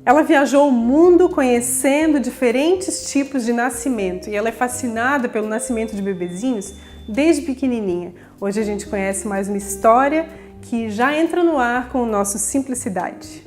Ela viajou o mundo conhecendo diferentes tipos de nascimento e ela é fascinada pelo nascimento de bebezinhos desde pequenininha. Hoje a gente conhece mais uma história que já entra no ar com o nosso Simplicidade.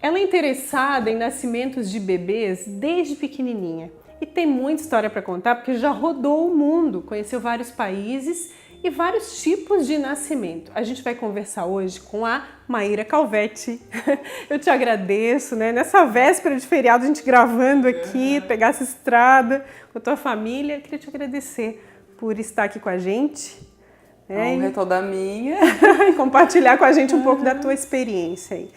Ela é interessada em nascimentos de bebês desde pequenininha e tem muita história para contar porque já rodou o mundo, conheceu vários países e vários tipos de nascimento. A gente vai conversar hoje com a Maíra Calvetti. Eu te agradeço, né? Nessa véspera de feriado, a gente gravando aqui, pegar essa estrada com a tua família. Queria te agradecer por estar aqui com a gente. A honra é toda minha. E compartilhar com a gente um pouco da tua experiência aí.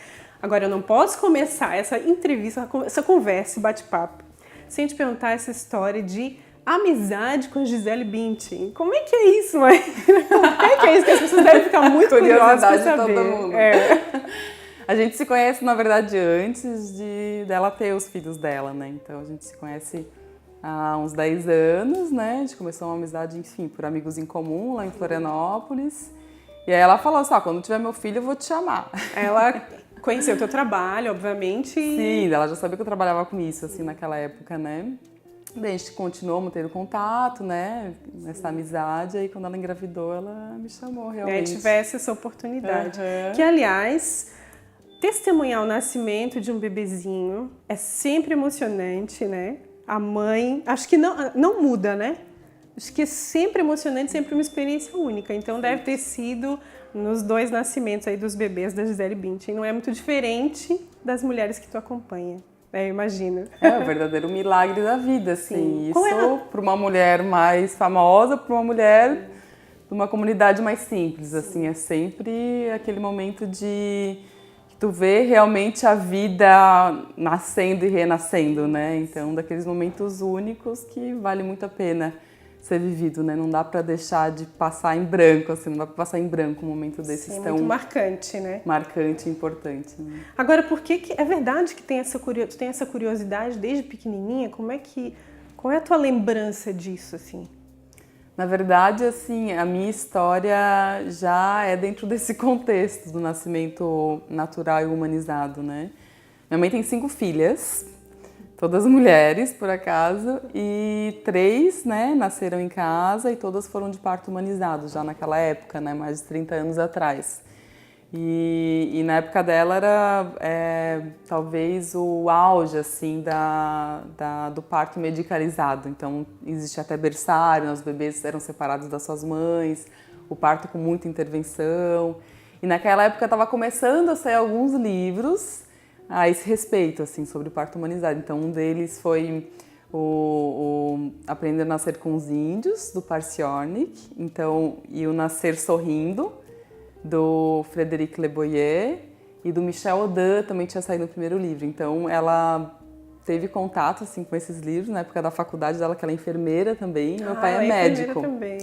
Agora, eu não posso começar essa entrevista, essa conversa, bate-papo, sem te perguntar essa história de amizade com Gisele Bündchen. Como é que é isso, mãe? Como é que é isso que as pessoas devem ficar muito curiosas para saber? Todo mundo. A gente se conhece, na verdade, antes dela ter os filhos dela, né? Então, a gente se conhece há uns 10 anos, né? A gente começou uma amizade, enfim, por amigos em comum, lá em Florianópolis. E aí ela falou assim, quando tiver meu filho, eu vou te chamar. Ela conheceu o teu trabalho, obviamente. Sim, ela já sabia que eu trabalhava com isso, assim, naquela época, né? Daí a gente continuou mantendo contato, né? Nessa amizade. Aí, quando ela engravidou, ela me chamou, realmente. Tivesse essa oportunidade. Que, aliás, testemunhar o nascimento de um bebezinho é sempre emocionante, né? A mãe, acho que não muda, né? Acho que é sempre emocionante, sempre uma experiência única. Então, deve ter sido nos 2 nascimentos aí dos bebês da Gisele Bündchen. Não é muito diferente das mulheres que tu acompanha, eu imagino. É o verdadeiro milagre da vida, assim. Isso para uma mulher mais famosa, para uma mulher de uma comunidade mais simples, assim. É sempre aquele momento de que tu vê realmente a vida nascendo e renascendo, né? Então, daqueles momentos únicos que vale muito a pena ser vivido, né? Não dá pra deixar de passar em branco, assim, não dá pra passar em branco um momento desses tão... muito marcante, né? Marcante e importante. Né? Agora, por que é verdade que tu tem essa curiosidade desde pequenininha? Qual é a tua lembrança disso, assim? Na verdade, assim, a minha história já é dentro desse contexto do nascimento natural e humanizado, né? Minha mãe tem 5 filhas, todas mulheres, por acaso, e 3, né, nasceram em casa e todas foram de parto humanizado já naquela época, né, mais de 30 anos atrás. E na época dela era talvez o auge, assim, do parto medicalizado. Então, existia até berçário, os bebês eram separados das suas mães, o parto com muita intervenção. E naquela época estava começando a sair alguns livros a esse respeito, assim, sobre o parto humanizado. Então, um deles foi o Aprender a Nascer com os Índios, do Parciornik, então, e o Nascer Sorrindo, do Frédéric Le Boyer, e do Michel Audin, também tinha saído no primeiro livro. Então, ela teve contato, assim, com esses livros, na época da faculdade dela, que ela é enfermeira também, meu pai é médico. Também.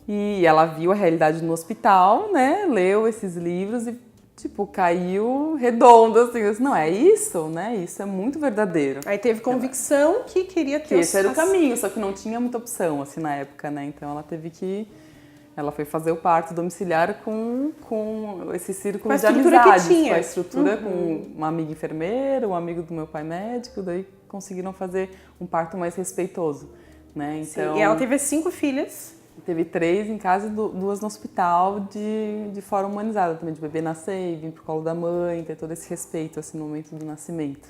E ela viu a realidade no hospital, né, leu esses livros e tipo, caiu redondo, assim, não, é isso, né, isso é muito verdadeiro. Aí teve convicção que queria ter... Que esse era o caminho, só que não tinha muita opção, assim, na época, né, então ela foi fazer o parto domiciliar com esse círculo de amizades, com a estrutura, com uma amiga enfermeira, um amigo do meu pai médico, daí conseguiram fazer um parto mais respeitoso, né, então... Sim. E ela teve 5 filhas... Teve 3 em casa e 2 no hospital de forma humanizada também, de bebê nascer e vir pro colo da mãe, ter todo esse respeito assim, no momento do nascimento.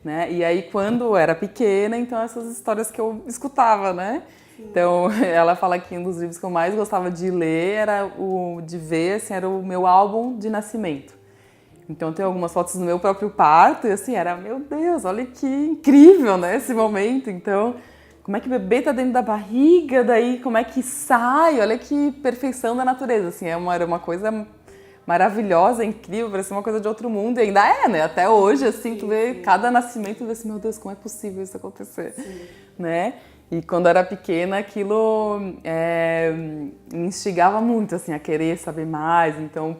Né? E aí, quando eu era pequena, então essas histórias que eu escutava, né? Sim. Então, ela fala que um dos livros que eu mais gostava de ler era era o meu álbum de nascimento. Então, tem algumas fotos do meu próprio parto e assim, era, meu Deus, olha que incrível, né, esse momento. Então, como é que o bebê tá dentro da barriga, daí como é que sai, olha que perfeição da natureza, assim, era uma coisa maravilhosa, incrível, parecia uma coisa de outro mundo, e ainda é, né? Até hoje, assim, tu vê cada nascimento, tu vê assim, meu Deus, como é possível isso acontecer, né? E quando eu era pequena, aquilo me instigava muito, assim, a querer saber mais. Então,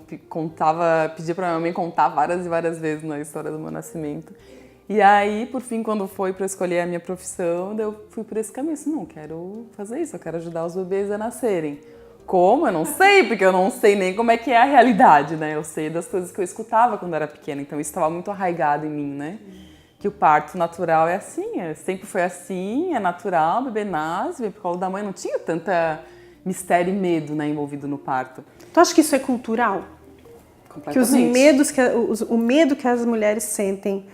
pedia pra minha mãe contar várias e várias vezes na história do meu nascimento. E aí, por fim, quando foi para escolher a minha profissão, eu fui por esse caminho. Assim, não, quero fazer isso, eu quero ajudar os bebês a nascerem. Como? Eu não sei, porque eu não sei nem como é que é a realidade, né? Eu sei das coisas que eu escutava quando eu era pequena, então isso estava muito arraigado em mim, né? Que o parto natural é assim, sempre foi assim, é natural, o bebê nasce, vem pro colo da mãe, não tinha tanta mistério e medo, né, envolvido no parto. Tu acha que isso é cultural? Que o medo que as mulheres sentem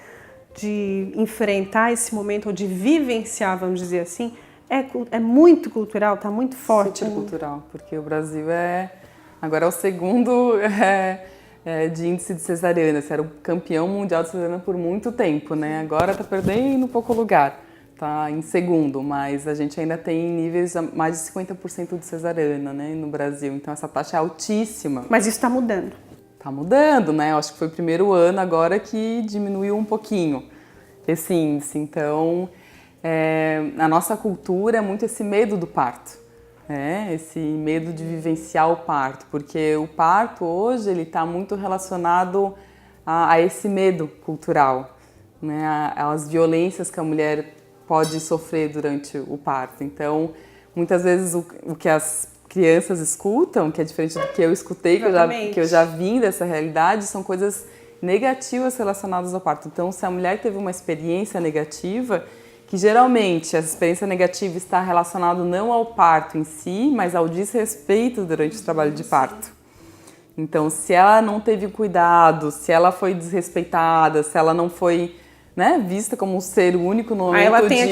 de enfrentar esse momento, ou de vivenciar, vamos dizer assim, é muito cultural, tá muito forte. Super cultural, porque o Brasil agora é o segundo de índice de cesariana. Você era o campeão mundial de cesariana por muito tempo, né? Agora tá perdendo pouco lugar, tá em segundo, mas a gente ainda tem níveis a mais de 50% de cesariana, né, no Brasil. Então essa taxa é altíssima. Mas isso tá mudando. Tá mudando, né? Eu acho que foi o primeiro ano agora que diminuiu um pouquinho esse índice. Então, a nossa cultura é muito esse medo do parto, né? Esse medo de vivenciar o parto, porque o parto hoje ele está muito relacionado a esse medo cultural, né? As violências que a mulher pode sofrer durante o parto. Então, muitas vezes o que as crianças escutam, que é diferente do que eu escutei, que eu já vim dessa realidade, são coisas negativas relacionadas ao parto. Então, se a mulher teve uma experiência negativa, que geralmente essa experiência negativa está relacionada não ao parto em si, mas ao desrespeito durante o trabalho de parto. Então, se ela não teve cuidado, se ela foi desrespeitada, se ela não foi, né, vista como um ser único no momento ela tem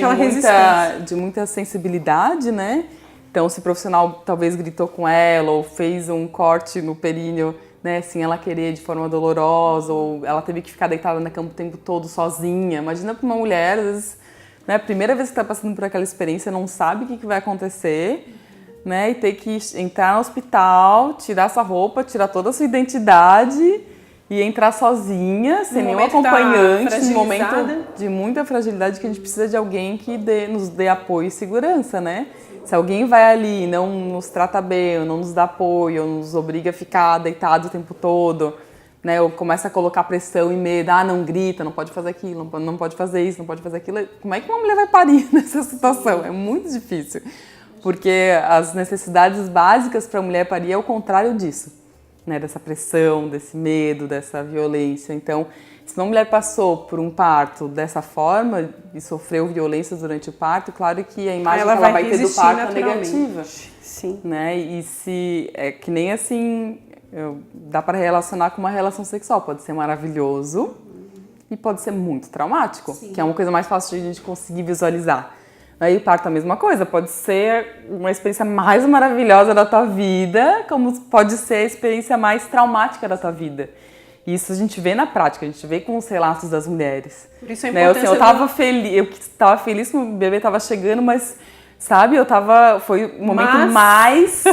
de muita sensibilidade, né? Então, se o profissional talvez gritou com ela ou fez um corte no períneo, né, sem ela querer, de forma dolorosa, ou ela teve que ficar deitada na cama o tempo todo sozinha. Imagina para uma mulher, às vezes, né, a primeira vez que está passando por aquela experiência, não sabe o que vai acontecer, né, e ter que entrar no hospital, tirar sua roupa, tirar toda a sua identidade e entrar sozinha, sem nenhum acompanhante, num momento de muita fragilidade, que a gente precisa de alguém que nos dê apoio e segurança, né? Se alguém vai ali e não nos trata bem, ou não nos dá apoio, ou nos obriga a ficar deitado o tempo todo, né? Ou começa a colocar pressão e medo, não grita, não pode fazer aquilo, não pode fazer isso, não pode fazer aquilo. Como é que uma mulher vai parir nessa situação? É muito difícil, porque as necessidades básicas para a mulher parir é o contrário disso, né? Dessa pressão, desse medo, dessa violência. Então, se uma mulher passou por um parto dessa forma e sofreu violências durante o parto, claro que a imagem que ela vai ter do parto é negativa. Sim. Né? E se é que nem assim, dá para relacionar com uma relação sexual. Pode ser maravilhoso e pode ser muito traumático, que é uma coisa mais fácil de a gente conseguir visualizar. Aí o parto é a mesma coisa, pode ser uma experiência mais maravilhosa da tua vida, como pode ser a experiência mais traumática da tua vida. Isso a gente vê na prática, a gente vê com os relatos das mulheres. Por isso é importante. Eu estava feliz que o bebê estava chegando, mas, sabe, foi o momento mais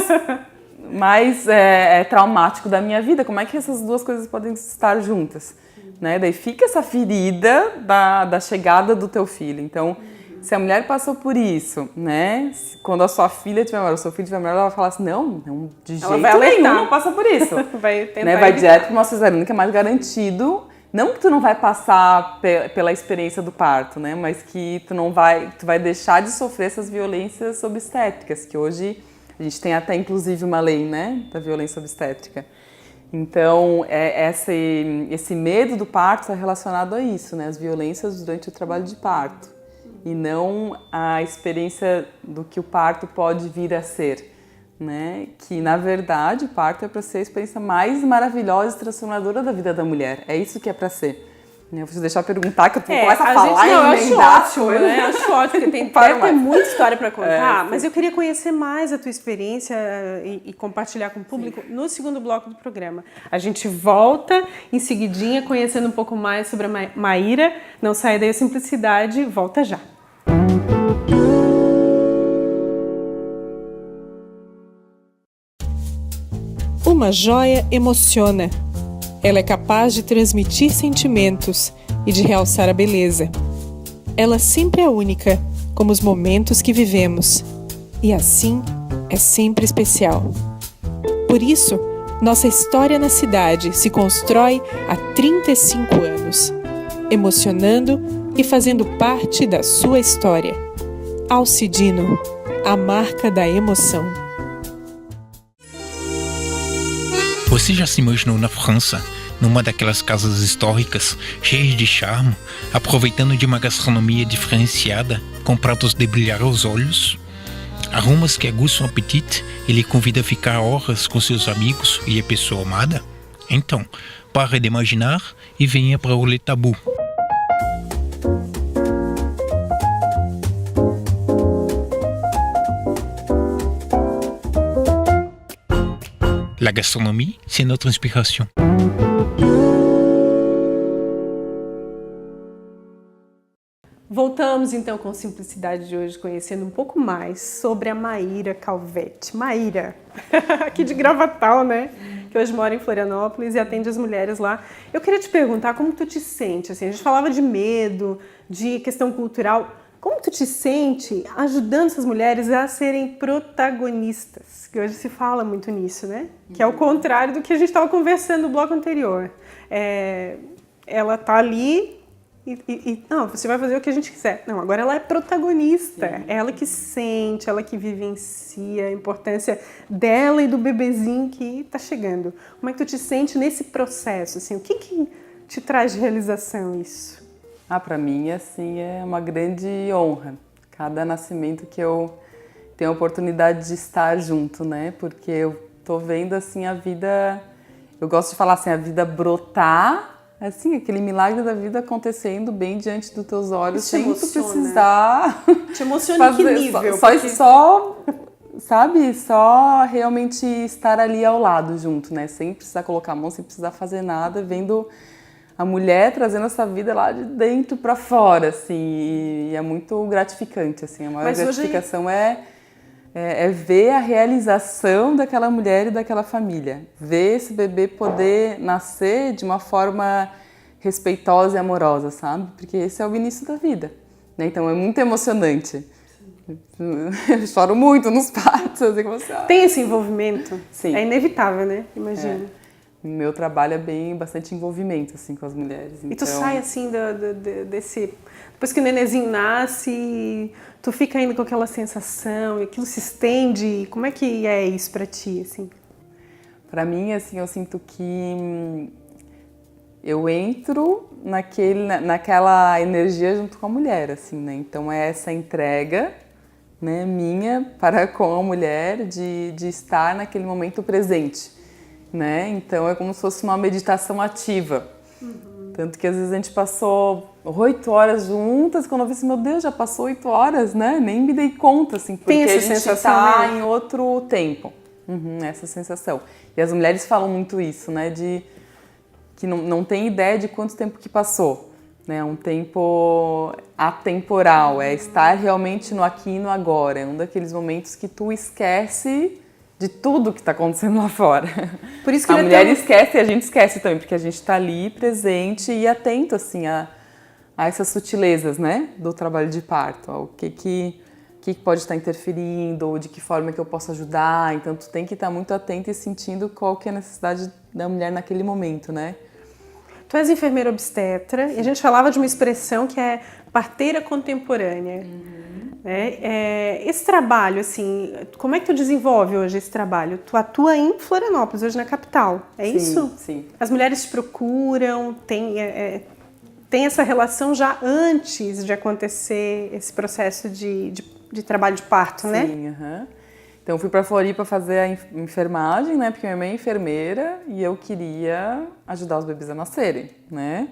traumático da minha vida. Como é que essas duas coisas podem estar juntas? Né? Daí fica essa ferida da chegada do teu filho. Então, se a mulher passou por isso, né? Quando a sua filha tiver melhor, o seu filho tiver melhor, ela vai falar assim, não, de jeito nenhum não passa por isso. Vai direto para uma cesariana, que é mais garantido. Não que tu não vai passar pela experiência do parto, né? Mas que tu vai deixar de sofrer essas violências obstétricas, que hoje a gente tem até inclusive uma lei, né, da violência obstétrica. Então, esse medo do parto está relacionado a isso, né? As violências durante o trabalho de parto. E não a experiência do que o parto pode vir a ser, né? Que, na verdade, o parto é para ser a experiência mais maravilhosa e transformadora da vida da mulher. É isso que é para ser. Eu vou deixar perguntar, que eu começo a falar e emendar. Acho ótimo, né? Acho ótimo, porque deve ter muita história para contar, mas eu queria conhecer mais a tua experiência e compartilhar com o público no segundo bloco do programa. A gente volta em seguidinha, conhecendo um pouco mais sobre a Maíra. Não sai daí a simplicidade, volta já. O uma joia emociona. Ela é capaz de transmitir sentimentos e de realçar a beleza. Ela sempre é única, como os momentos que vivemos. E assim, é sempre especial. Por isso, nossa história na cidade se constrói há 35 anos, emocionando e fazendo parte da sua história. Alcidino, a marca da emoção. Você já se imaginou na França, numa daquelas casas históricas, cheias de charme, aproveitando de uma gastronomia diferenciada, com pratos de brilhar os olhos? Aromas que aguçam o apetite e lhe convida a ficar horas com seus amigos e a pessoa amada? Então, pare de imaginar e venha para o Le Tabou. La gastronomie, c'est notre inspiration. Voltamos então com Simplicidade de hoje, conhecendo um pouco mais sobre a Maíra Calvetti. Maíra, aqui de Gravatal, né? Que hoje mora em Florianópolis e atende as mulheres lá. Eu queria te perguntar como tu te sente, assim, a gente falava de medo, de questão cultural. Como tu te sente ajudando essas mulheres a serem protagonistas? Que hoje se fala muito nisso, né? Que é o contrário do que a gente estava conversando no bloco anterior. Ela tá ali não, você vai fazer o que a gente quiser. Não, agora ela é protagonista. Sim. Ela que sente, ela que vivencia a importância dela e do bebezinho que tá chegando. Como é que tu te sente nesse processo? Assim, o que te traz de realização isso? Para mim, assim, é uma grande honra. Cada nascimento que eu tenho a oportunidade de estar junto, né? Porque eu tô vendo, assim, a vida... Eu gosto de falar assim, a vida brotar, assim, aquele milagre da vida acontecendo bem diante dos teus olhos, sem tu precisar... Te emociona em que nível? Só realmente estar ali ao lado junto, né? Sem precisar colocar a mão, sem precisar fazer nada, vendo a mulher trazendo essa vida lá de dentro para fora, assim, e é muito gratificante, assim, a maior gratificação é ver a realização daquela mulher e daquela família, ver esse bebê poder nascer de uma forma respeitosa e amorosa, sabe? Porque esse é o início da vida, né? Então é muito emocionante. Eu choro muito nos partos. Assim, tem esse envolvimento? Sim. É inevitável, né? Imagina. Meu trabalho é bastante envolvimento, assim, com as mulheres. E tu sai, assim, desse... Depois que o nenenzinho nasce, tu fica ainda com aquela sensação, e aquilo se estende. Como é que é isso pra ti, assim? Pra mim, assim, eu sinto que eu entro naquela energia junto com a mulher, assim, né? Então é essa entrega, né, minha para com a mulher de estar naquele momento presente. Né? Então é como se fosse uma meditação ativa. Tanto que às vezes a gente passou 8 horas juntas, quando eu vi assim, meu Deus, já passou 8 horas, né? Nem me dei conta, assim, porque a gente está em outro tempo. Essa sensação. E as mulheres falam muito isso, né? De que não tem ideia de quanto tempo que passou. Né? É um tempo atemporal, é estar realmente no aqui e no agora. É um daqueles momentos que tu esquece de tudo que está acontecendo lá fora. Por isso que a mulher esquece e a gente esquece também, porque a gente está ali presente e atento, assim, a essas sutilezas, né, do trabalho de parto, o que pode estar interferindo, ou de que forma que eu posso ajudar. Então, tu tem que estar muito atento e sentindo qual que é a necessidade da mulher naquele momento, né? Tu és enfermeira obstetra e a gente falava de uma expressão que é parteira contemporânea. Esse trabalho, assim, como é que tu desenvolve hoje esse trabalho? Tu atua em Florianópolis, hoje na capital, é isso? Sim. As mulheres te procuram, tem essa relação já antes de acontecer esse processo de trabalho de parto, né? Sim, Então, eu fui para Floripa fazer a enfermagem, né? Porque minha mãe é enfermeira e eu queria ajudar os bebês a nascerem, né?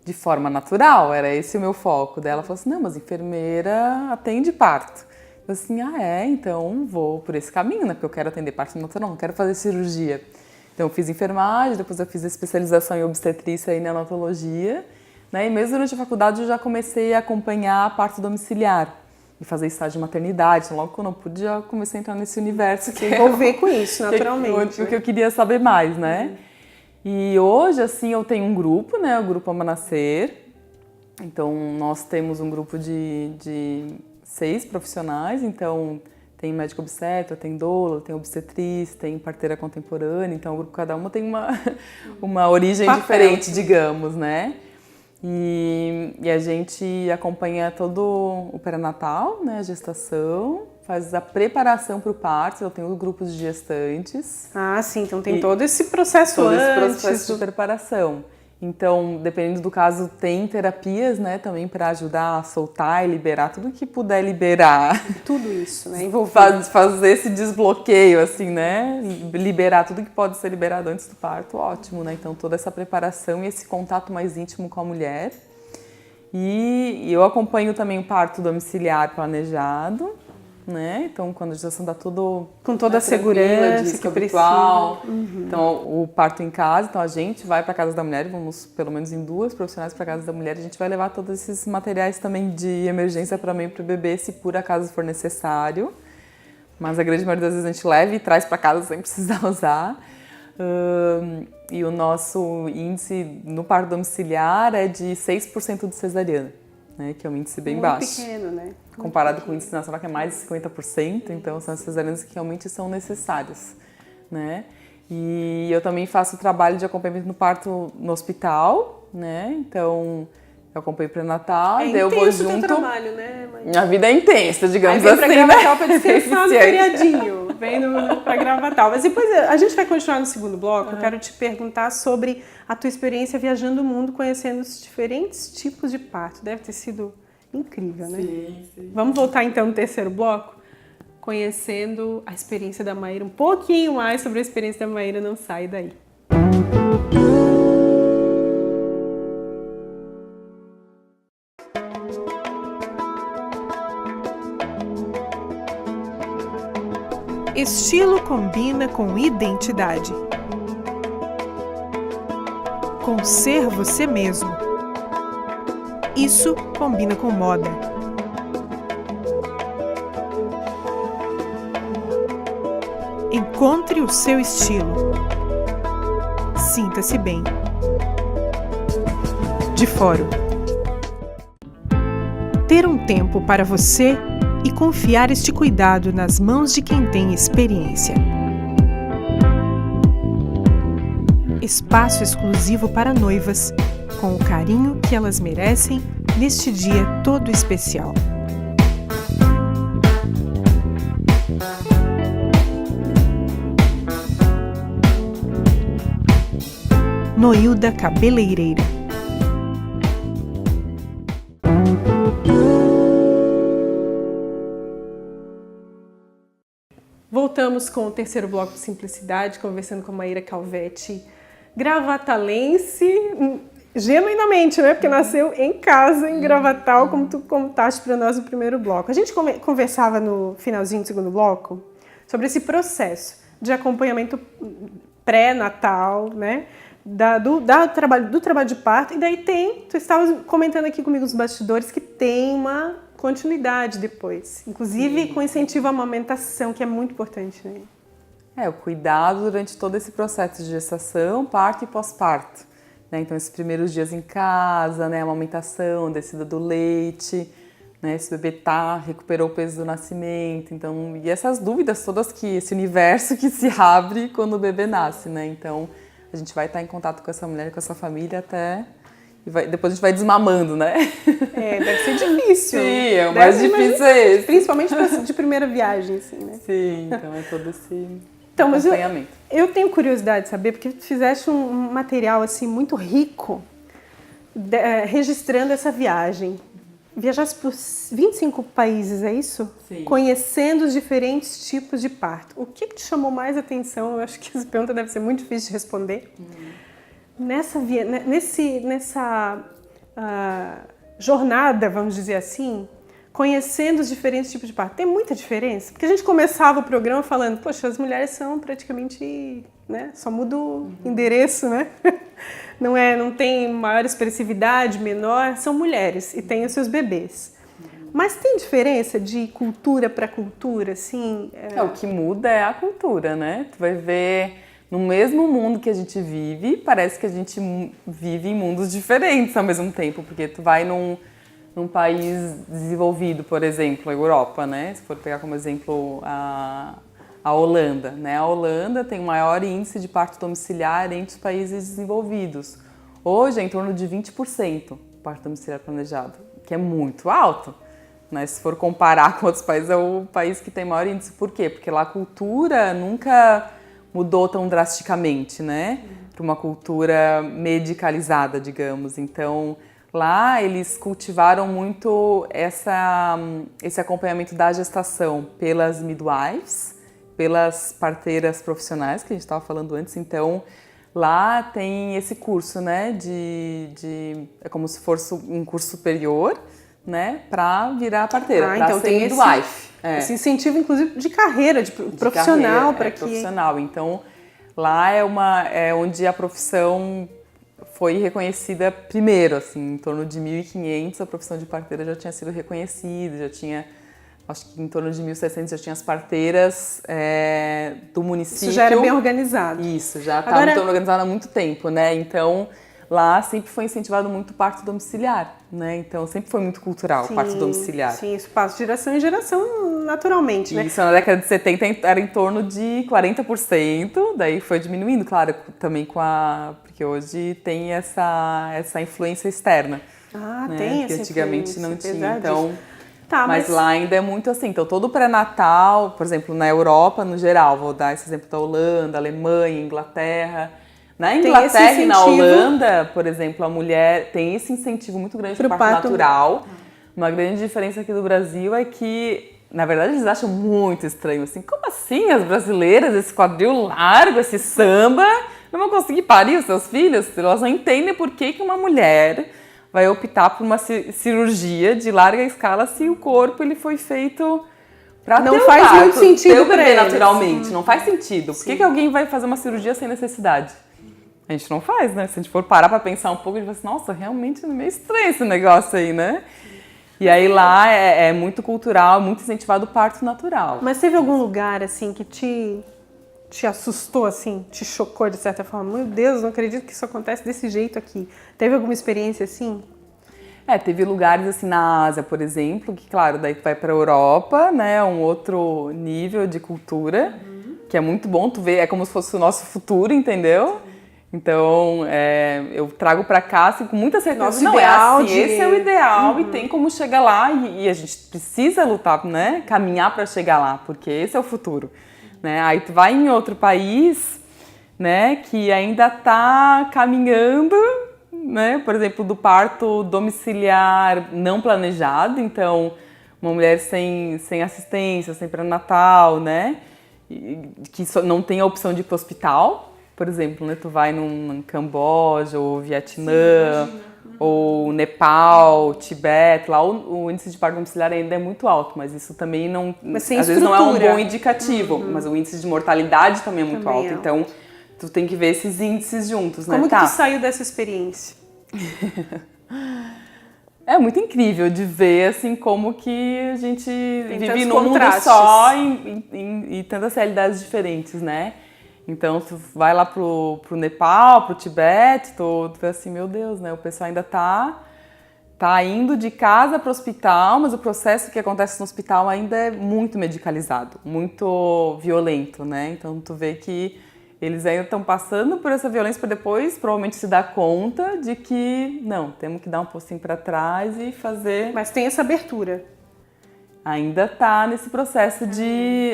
De forma natural, era esse o meu foco. Daí ela falou assim, não, mas enfermeira atende parto. Eu assim, então vou por esse caminho, né? Porque eu quero atender parto natural, não quero fazer cirurgia. Então eu fiz enfermagem, depois eu fiz a especialização em obstetrícia e neonatologia, né? E mesmo durante a faculdade eu já comecei a acompanhar parto domiciliar, e fazer estágio de maternidade. Então, logo que eu não pude, já comecei a entrar nesse universo. Se envolver com isso, naturalmente. O que eu queria saber mais, né? E hoje, assim, eu tenho um grupo, né? O Grupo Ama Nascer. Então, nós temos um grupo de 6 profissionais. Então, tem médico obstetra, tem doula, tem obstetriz, tem parteira contemporânea. Então, o grupo, cada uma tem uma origem diferente, digamos, né? E a gente acompanha todo o pré-natal, né? A gestação, faz a preparação para o parto. Eu tenho grupos de gestantes. Ah, sim, então tem todo esse processo todo antes. Todo esse processo de preparação. Então, dependendo do caso, tem terapias, né, também para ajudar a soltar e liberar tudo que puder liberar. Tudo isso, né, envolvido. Fazer esse desbloqueio, assim, né, liberar tudo que pode ser liberado antes do parto, ótimo, né. Então, toda essa preparação e esse contato mais íntimo com a mulher. E eu acompanho também o parto domiciliar planejado, né? Então, quando a gestação está tudo com toda a segurança que precisa. Então, o parto em casa, então a gente vai para a casa da mulher, vamos pelo menos em 2 profissionais para a casa da mulher, a gente vai levar todos esses materiais também de emergência para mãe e para o bebê, se por acaso for necessário. Mas a grande maioria das vezes a gente leva e traz para casa sem precisar usar. E o nosso índice no parto domiciliar é de 6% de cesariana, né? Que é um índice bem muito baixo. Pequeno, né? Comparado com o índice nacional, que é mais de 50%, então são as cesarianas que realmente são necessárias, né? E eu também faço trabalho de acompanhamento no parto no hospital, né? Então, eu acompanho pré-natal, daí eu vou junto. É intenso o teu trabalho, né, mãe? A vida é intensa, digamos assim, né? Aí vem pra Gravatal pra descansar no feriadinho, vem pra Gravatal. Mas depois a gente vai continuar no segundo bloco, eu quero te perguntar sobre a tua experiência viajando o mundo, conhecendo os diferentes tipos de parto. Deve ter sido incrível, né? Sim. Vamos voltar então no terceiro bloco, conhecendo a experiência da Maíra, um pouquinho mais sobre a experiência da Maíra, não sai daí. Estilo combina com identidade. Com ser você mesmo. Isso combina com moda. Encontre o seu estilo. Sinta-se bem. De Fórum. Ter um tempo para você e confiar este cuidado nas mãos de quem tem experiência. Espaço exclusivo para noivas, com o carinho que elas merecem neste dia todo especial. Noilda Cabeleireira. Voltamos com o terceiro bloco de Simplicidade, conversando com a Maíra Calvetti, gravatalense, genuinamente, né? Porque nasceu em casa, em Gravatal, como tu contaste para nós no primeiro bloco. A gente conversava no finalzinho do segundo bloco sobre esse processo de acompanhamento pré-natal, né? Do trabalho de parto. E daí tu estavas comentando aqui comigo nos bastidores que tem uma continuidade depois, inclusive com incentivo à amamentação, que é muito importante, né? O cuidado durante todo esse processo de gestação, parto e pós-parto, né? Então, esses primeiros dias em casa, né? A amamentação, descida do leite, né? Se o bebê recuperou o peso do nascimento, então, e essas dúvidas todas esse universo que se abre quando o bebê nasce, né? Então, a gente vai estar em contato com essa mulher, com essa família até... depois a gente vai desmamando, né? Deve ser difícil. Sim, é o mais difícil é esse. Principalmente de primeira viagem, assim, né? Sim, então é todo esse acompanhamento. Mas eu tenho curiosidade de saber, porque tu fizeste um material, assim, muito rico, registrando essa viagem. Viajaste por 25 países, é isso? Sim. Conhecendo os diferentes tipos de parto. O que te chamou mais atenção? Eu acho que essa pergunta deve ser muito difícil de responder. Nessa jornada, vamos dizer assim, conhecendo os diferentes tipos de parto, tem muita diferença? Porque a gente começava o programa falando, poxa, as mulheres são praticamente, né, só muda o endereço, né? Não tem maior expressividade, menor, são mulheres e têm os seus bebês. Mas tem diferença de cultura para cultura, assim? O que muda é a cultura, né? Tu vai ver, no mesmo mundo que a gente vive, parece que a gente vive em mundos diferentes ao mesmo tempo, porque tu vai num país desenvolvido, por exemplo, a Europa, né? Se for pegar como exemplo a Holanda, né? A Holanda tem o maior índice de parto domiciliar entre os países desenvolvidos. Hoje é em torno de 20% parto domiciliar planejado, que é muito alto. Né? Se for comparar com outros países, é o país que tem maior índice. Por quê? Porque lá a cultura nunca mudou tão drasticamente, né? Para uma cultura medicalizada, digamos. Então, lá eles cultivaram muito esse acompanhamento da gestação pelas midwives, pelas parteiras profissionais, que a gente estava falando antes. Então, lá tem esse curso, né? É como se fosse um curso superior, né, para virar parteira, para então ser tem midwife. Esse incentivo, inclusive, de carreira, de profissional, para que... profissional. Então, lá é onde a profissão foi reconhecida primeiro, assim, em torno de 1500 a profissão de parteira já tinha sido reconhecida, já tinha, acho que em torno de 1600 já tinha as parteiras do município. Isso já era bem organizado. Isso, já estava organizado há muito tempo, né, então... Lá sempre foi incentivado muito o parto domiciliar, né? Então sempre foi muito cultural o parto domiciliar. Sim, isso passa de geração em geração naturalmente, né? Isso na década de 70 era em torno de 40%, daí foi diminuindo, claro, também porque hoje tem essa influência externa. Ah, né? tem que essa antigamente não tinha, então... Tá, mas lá ainda é muito assim, então todo pré-natal, por exemplo, na Europa no geral, vou dar esse exemplo da Holanda, Alemanha, Inglaterra... Na Inglaterra e na Holanda, por exemplo, a mulher tem esse incentivo muito grande para o parto natural. Uma grande diferença aqui do Brasil é que, na verdade, eles acham muito estranho, assim, como assim as brasileiras, esse quadril largo, esse samba, não vão conseguir parir os seus filhos? Elas não entendem por que uma mulher vai optar por uma cirurgia de larga escala se o corpo ele foi feito... Não faz muito sentido ter o bebê naturalmente, não faz sentido. Por que alguém vai fazer uma cirurgia sem necessidade? A gente não faz, né? Se a gente for parar pra pensar um pouco, a gente vai assim, nossa, realmente é meio estranho esse negócio aí, né? E aí lá é muito cultural, muito incentivado o parto natural. Mas teve algum lugar, assim, que te assustou, assim, te chocou de certa forma? Meu Deus, não acredito que isso acontece desse jeito aqui. Teve alguma experiência assim? Teve lugares assim na Ásia, por exemplo, que claro, daí tu vai pra Europa, né? Um outro nível de cultura, que é muito bom, tu vê, é como se fosse o nosso futuro, entendeu? Então, eu trago pra cá assim, com muita certeza. Nosso não, ideal assim, esse é o ideal e tem como chegar lá e a gente precisa lutar, né? Caminhar pra chegar lá, porque esse é o futuro, né? Aí tu vai em outro país, né? Que ainda tá caminhando, né? Por exemplo, do parto domiciliar não planejado, então uma mulher sem assistência, sem pré-natal, né? Que não tem a opção de ir pro hospital. Por exemplo, né, tu vai num Camboja, ou Vietnã, ou Nepal, Tibete, lá o índice de parto domiciliar ainda é muito alto, mas isso também não, às vezes não é um bom indicativo, mas o índice de mortalidade também é muito alto, então tu tem que ver esses índices juntos, né? Como que tu saiu dessa experiência? É muito incrível de ver, assim, como que a gente vive num mundo contrastes. só e tantas realidades diferentes, né? Então, tu vai lá pro Nepal, pro Tibete, tu vê assim, meu Deus, né? O pessoal ainda tá indo de casa pro hospital, mas o processo que acontece no hospital ainda é muito medicalizado, muito violento, né? Então, tu vê que eles ainda estão passando por essa violência para depois provavelmente se dar conta de que, não, temos que dar um pouquinho para trás e fazer... Mas tem essa abertura. Ainda tá nesse processo de...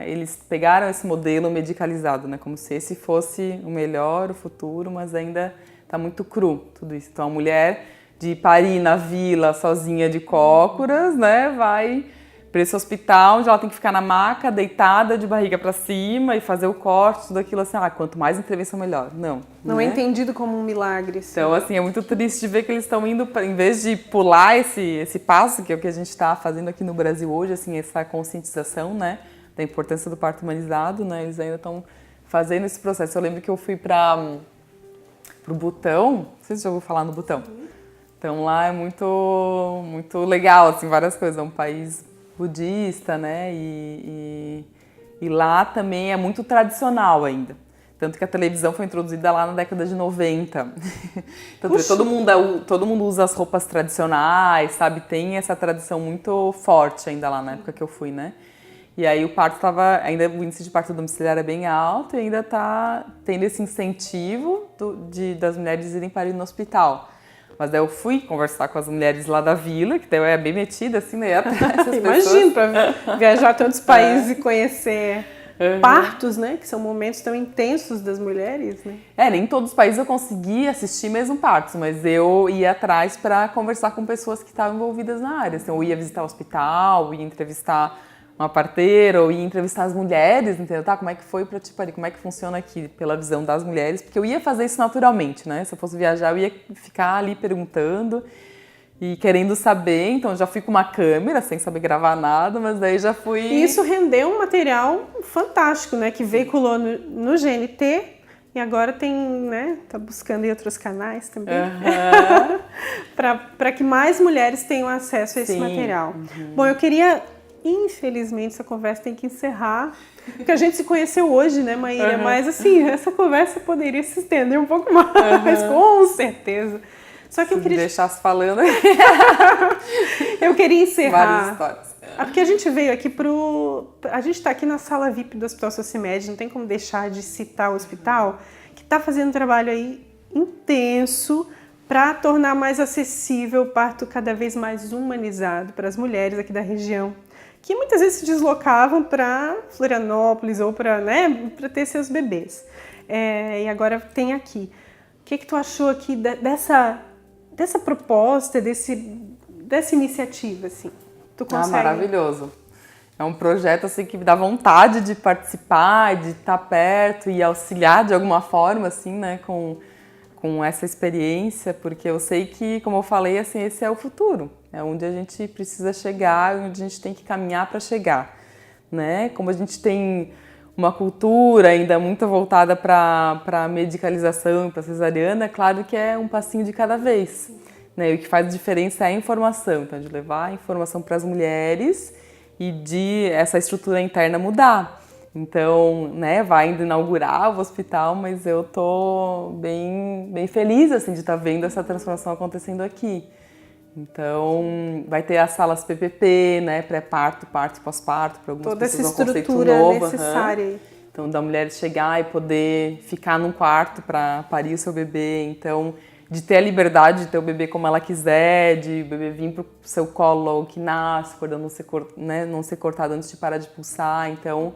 Eles pegaram esse modelo medicalizado, né? Como se esse fosse o melhor, o futuro, mas ainda tá muito cru tudo isso. Então a mulher de parir na vila sozinha de cócoras, né? Vai para esse hospital onde ela tem que ficar na maca, deitada, de barriga para cima e fazer o corte, tudo aquilo assim. Quanto mais intervenção, melhor. Não é entendido como um milagre. Assim. Então, assim, é muito triste de ver que eles estão indo, em vez de pular esse passo, que é o que a gente está fazendo aqui no Brasil hoje, assim, essa conscientização, né, da importância do parto humanizado, né, eles ainda estão fazendo esse processo. Eu lembro que eu fui pro Butão, não sei se você já ouviu falar no Butão. Então lá é muito legal, assim, várias coisas. É um país budista, né? E lá também é muito tradicional ainda. Tanto que a televisão foi introduzida lá na década de 90. Então, todo mundo usa as roupas tradicionais, sabe? Tem essa tradição muito forte ainda lá na época que eu fui, né? E aí o o índice de parto domiciliar é bem alto e ainda tá tendo esse incentivo das mulheres irem parir no hospital. Mas daí eu fui conversar com as mulheres lá da vila, que daí eu é bem metida, assim, né? Imagino, para viajar a tantos países e conhecer partos, né? Que são momentos tão intensos das mulheres, né? Nem em todos os países eu consegui assistir mesmo partos, mas eu ia atrás para conversar com pessoas que estavam envolvidas na área. Assim, eu ia visitar o hospital, ia entrevistar uma parteira, ou ia entrevistar as mulheres, entendeu? Tá, como é que foi pra ti parir? Como é que funciona aqui pela visão das mulheres? Porque eu ia fazer isso naturalmente, né? Se eu fosse viajar, eu ia ficar ali perguntando e querendo saber. Então, já fui com uma câmera, sem saber gravar nada, mas daí já fui... E isso rendeu um material fantástico, né? Que veiculou no GNT e agora tem, né? Tá buscando em outros canais também. Para que mais mulheres tenham acesso a esse material. Bom, eu queria... Infelizmente, essa conversa tem que encerrar, porque a gente se conheceu hoje, né, Maíra? Mas, assim, essa conversa poderia se estender um pouco mais, com certeza. Só que eu queria... Se deixasse falando... eu queria encerrar... Várias histórias. Porque a gente veio aqui a gente está aqui na sala VIP do Hospital Socimed, não tem como deixar de citar o hospital, que está fazendo um trabalho aí intenso para tornar mais acessível o parto cada vez mais humanizado para as mulheres aqui da região, que muitas vezes se deslocavam para Florianópolis ou para ter seus bebês. E agora tem aqui. O que tu achou aqui dessa proposta, dessa iniciativa? Assim? Tu consegue... maravilhoso. É um projeto assim, que me dá vontade de participar, de estar perto e auxiliar de alguma forma assim, né, com essa experiência, porque eu sei que, como eu falei, assim, esse é o futuro. É onde a gente precisa chegar, onde a gente tem que caminhar para chegar, né? Como a gente tem uma cultura ainda muito voltada para a medicalização e para a cesariana, é claro que é um passinho de cada vez, né? E o que faz diferença é a informação, então de levar a informação para as mulheres e de essa estrutura interna mudar. Então, né, vai ainda inaugurar o hospital, mas eu tô bem feliz assim de estar vendo essa transformação acontecendo aqui. Então, vai ter as salas PPP, né, pré-parto, parto, pós-parto, para algumas toda pessoas essa estrutura necessária. Então, da mulher chegar e poder ficar num quarto para parir o seu bebê. Então, de ter a liberdade de ter o bebê como ela quiser, de o bebê vir pro seu colo logo que nasce, cordão não ser cortado antes de parar de pulsar. Então,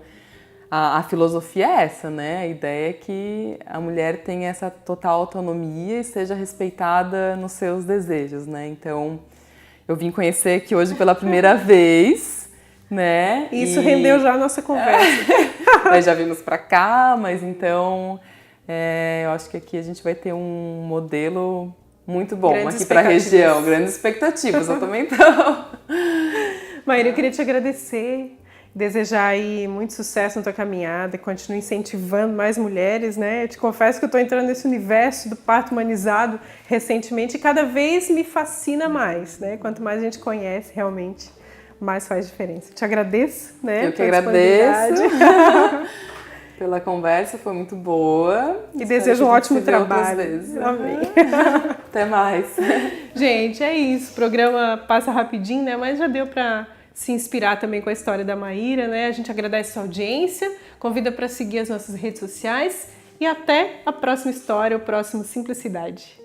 a filosofia é essa, né? A ideia é que a mulher tenha essa total autonomia e seja respeitada nos seus desejos, né? Então, eu vim conhecer aqui hoje pela primeira vez, né? Isso rendeu já a nossa conversa. Nós já vimos pra cá, mas então eu acho que aqui a gente vai ter um modelo muito bom aqui pra região. Grandes expectativas, eu também tô. Maíra, eu queria te agradecer. Desejar aí muito sucesso na tua caminhada, continue incentivando mais mulheres, né? Eu te confesso que eu estou entrando nesse universo do parto humanizado recentemente e cada vez me fascina mais, né? Quanto mais a gente conhece, realmente, mais faz diferença. Te agradeço, né? Eu que agradeço pela conversa, foi muito boa. E desejo um ótimo trabalho. Amém. Até mais. Gente, é isso. O programa passa rapidinho, né? Mas já deu para se inspirar também com a história da Maíra, né? A gente agradece a sua audiência, convida para seguir as nossas redes sociais e até a próxima história, o próximo Simplicidade.